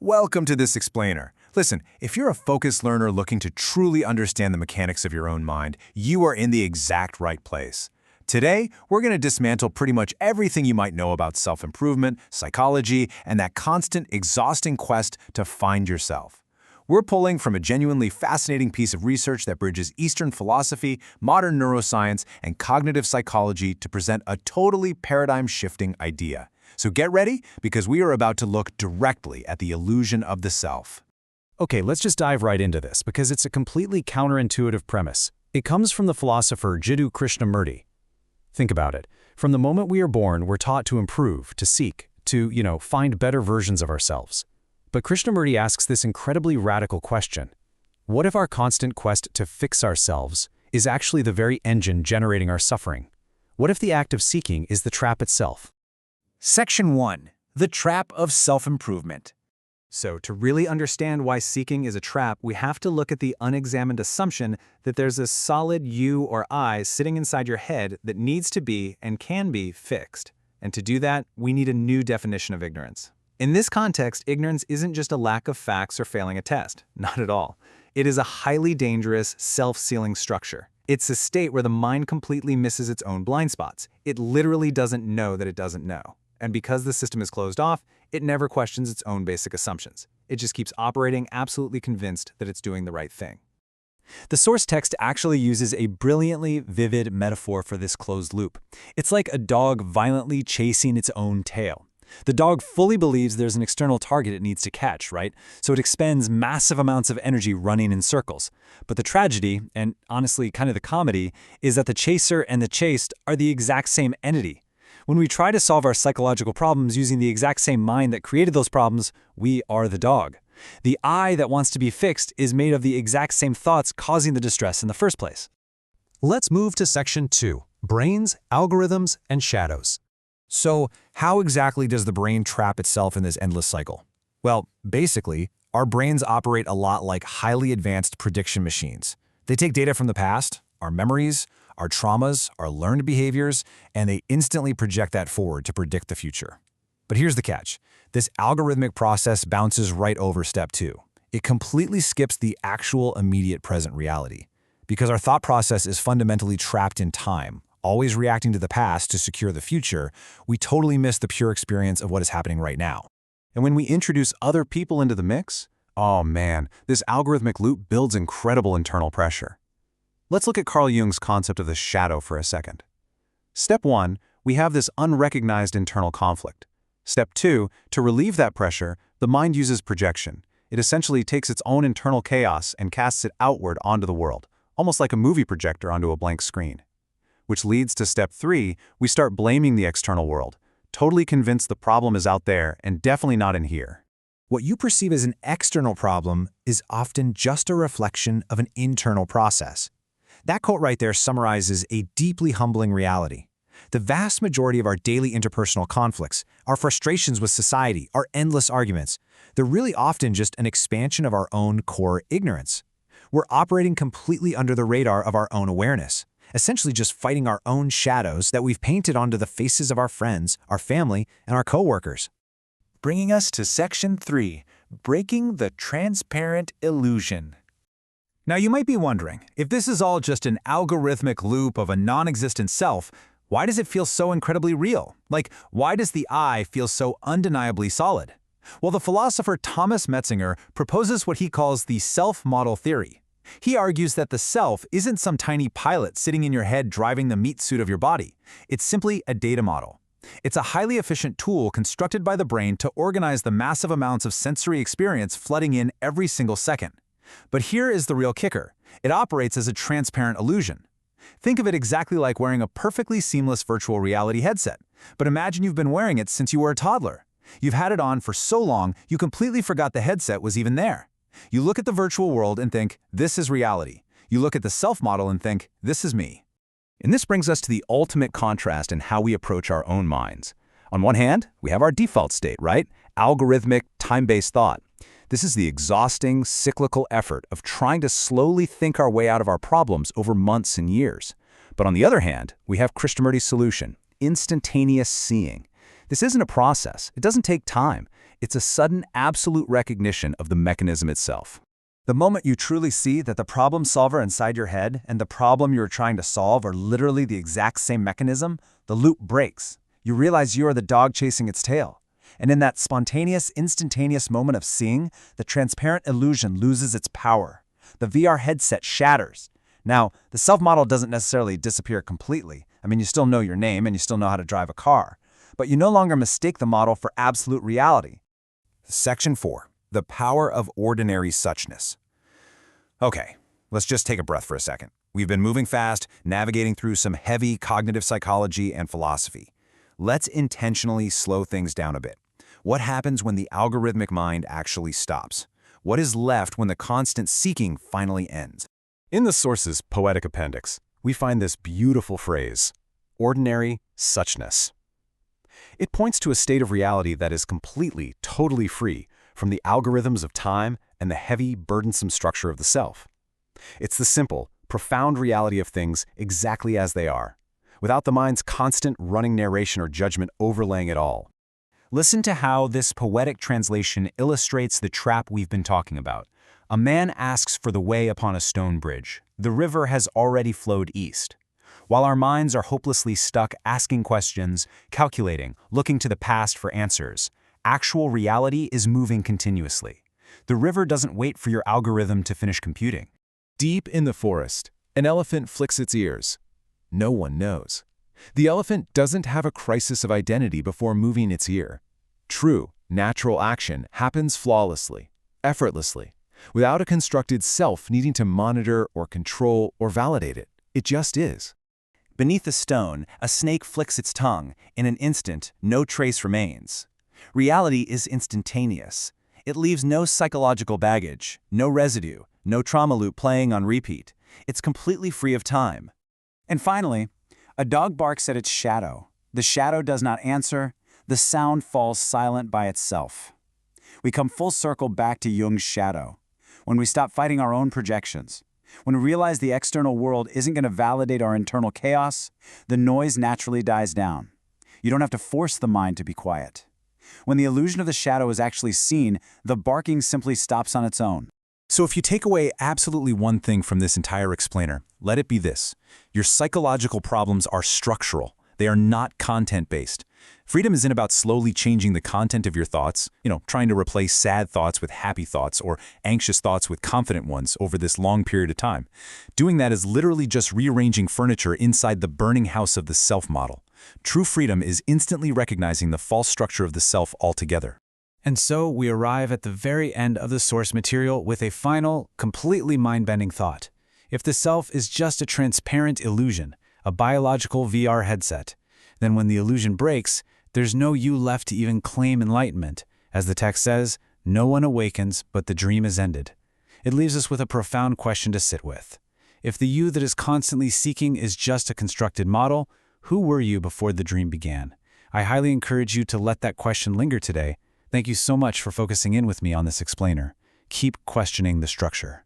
Welcome to this explainer. Listen, if you're a focused learner looking to truly understand the mechanics of your own mind, you are in the exact right place. Today, we're going to dismantle pretty much everything you might know about self-improvement, psychology, and that constant, exhausting quest to find yourself. We're pulling from a genuinely fascinating piece of research that bridges Eastern philosophy, modern neuroscience, and cognitive psychology to present a totally paradigm-shifting idea. So get ready, because we are about to look directly at the illusion of the self. Okay, let's just dive right into this, because it's a completely counterintuitive premise. It comes from the philosopher Jiddu Krishnamurti. Think about it. From the moment we are born, we're taught to improve, to seek, to, find better versions of ourselves. But Krishnamurti asks this incredibly radical question. What if our constant quest to fix ourselves is actually the very engine generating our suffering? What if the act of seeking is the trap itself? Section 1. The Trap of Self-Improvement. So, to really understand why seeking is a trap, we have to look at the unexamined assumption that there's a solid you or I sitting inside your head that needs to be and can be fixed. And to do that, we need a new definition of ignorance. In this context, ignorance isn't just a lack of facts or failing a test. Not at all. It is a highly dangerous, self-sealing structure. It's a state where the mind completely misses its own blind spots. It literally doesn't know that it doesn't know. And because the system is closed off, it never questions its own basic assumptions. It just keeps operating absolutely convinced that it's doing the right thing. The source text actually uses a brilliantly vivid metaphor for this closed loop. It's like a dog violently chasing its own tail. The dog fully believes there's an external target it needs to catch, right? So it expends massive amounts of energy running in circles. But the tragedy, and honestly kind of the comedy, is that the chaser and the chased are the exact same entity. When we try to solve our psychological problems using the exact same mind that created those problems, we are the dog. The I that wants to be fixed is made of the exact same thoughts causing the distress in the first place. Let's move to Section 2, Brains, Algorithms, and Shadows. So, how exactly does the brain trap itself in this endless cycle? Well, basically, our brains operate a lot like highly advanced prediction machines. They take data from the past, our memories, our traumas, our learned behaviors, and they instantly project that forward to predict the future. But here's the catch. This algorithmic process bounces right over step 2. It completely skips the actual immediate present reality. Because our thought process is fundamentally trapped in time, always reacting to the past to secure the future, we totally miss the pure experience of what is happening right now. And when we introduce other people into the mix, oh man, this algorithmic loop builds incredible internal pressure. Let's look at Carl Jung's concept of the shadow for a second. Step 1, we have this unrecognized internal conflict. Step 2, to relieve that pressure, the mind uses projection. It essentially takes its own internal chaos and casts it outward onto the world, almost like a movie projector onto a blank screen. Which leads to step 3, we start blaming the external world, totally convinced the problem is out there and definitely not in here. What you perceive as an external problem is often just a reflection of an internal process. That quote right there summarizes a deeply humbling reality. The vast majority of our daily interpersonal conflicts, our frustrations with society, our endless arguments, they're really often just an expansion of our own core ignorance. We're operating completely under the radar of our own awareness, essentially just fighting our own shadows that we've painted onto the faces of our friends, our family, and our coworkers. Bringing us to Section 3, Breaking the Transparent Illusion. Now you might be wondering, if this is all just an algorithmic loop of a non-existent self, why does it feel so incredibly real? Like, why does the I feel so undeniably solid? Well, the philosopher Thomas Metzinger proposes what he calls the self-model theory. He argues that the self isn't some tiny pilot sitting in your head driving the meat suit of your body. It's simply a data model. It's a highly efficient tool constructed by the brain to organize the massive amounts of sensory experience flooding in every single second. But here is the real kicker. It operates as a transparent illusion. Think of it exactly like wearing a perfectly seamless virtual reality headset. But imagine you've been wearing it since you were a toddler. You've had it on for so long, you completely forgot the headset was even there. You look at the virtual world and think, this is reality. You look at the self-model and think, this is me. And this brings us to the ultimate contrast in how we approach our own minds. On one hand, we have our default state, right? Algorithmic, time-based thought. This is the exhausting, cyclical effort of trying to slowly think our way out of our problems over months and years. But on the other hand, we have Krishnamurti's solution, instantaneous seeing. This isn't a process. It doesn't take time. It's a sudden, absolute recognition of the mechanism itself. The moment you truly see that the problem solver inside your head and the problem you're trying to solve are literally the exact same mechanism, the loop breaks. You realize you are the dog chasing its tail. And in that spontaneous, instantaneous moment of seeing, the transparent illusion loses its power. The VR headset shatters. Now, the self-model doesn't necessarily disappear completely. I mean, you still know your name and you still know how to drive a car. But you no longer mistake the model for absolute reality. Section 4. The power of ordinary suchness. Okay, let's just take a breath for a second. We've been moving fast, navigating through some heavy cognitive psychology and philosophy. Let's intentionally slow things down a bit. What happens when the algorithmic mind actually stops? What is left when the constant seeking finally ends? In the source's poetic appendix, we find this beautiful phrase, ordinary suchness. It points to a state of reality that is completely, totally free from the algorithms of time and the heavy, burdensome structure of the self. It's the simple, profound reality of things exactly as they are, without the mind's constant running narration or judgment overlaying it all. Listen to how this poetic translation illustrates the trap we've been talking about. A man asks for the way upon a stone bridge. The river has already flowed east. While our minds are hopelessly stuck asking questions, calculating, looking to the past for answers, actual reality is moving continuously. The river doesn't wait for your algorithm to finish computing. Deep in the forest, an elephant flicks its ears. No one knows. The elephant doesn't have a crisis of identity before moving its ear. True, natural action happens flawlessly, effortlessly, without a constructed self needing to monitor or control or validate it. It just is. Beneath a stone, a snake flicks its tongue. In an instant, no trace remains. Reality is instantaneous. It leaves no psychological baggage, no residue, no trauma loop playing on repeat. It's completely free of time. And finally, a dog barks at its shadow. The shadow does not answer. The sound falls silent by itself. We come full circle back to Jung's shadow. When we stop fighting our own projections, when we realize the external world isn't going to validate our internal chaos, the noise naturally dies down. You don't have to force the mind to be quiet. When the illusion of the shadow is actually seen, the barking simply stops on its own. So if you take away absolutely one thing from this entire explainer, let it be this. Your psychological problems are structural. They are not content-based. Freedom isn't about slowly changing the content of your thoughts, trying to replace sad thoughts with happy thoughts or anxious thoughts with confident ones over this long period of time. Doing that is literally just rearranging furniture inside the burning house of the self model. True freedom is instantly recognizing the false structure of the self altogether. And so we arrive at the very end of the source material with a final, completely mind-bending thought. If the self is just a transparent illusion, a biological VR headset, then when the illusion breaks, there's no you left to even claim enlightenment. As the text says, no one awakens, but the dream is ended. It leaves us with a profound question to sit with. If the you that is constantly seeking is just a constructed model, who were you before the dream began? I highly encourage you to let that question linger today. Thank you so much for focusing in with me on this explainer. Keep questioning the structure.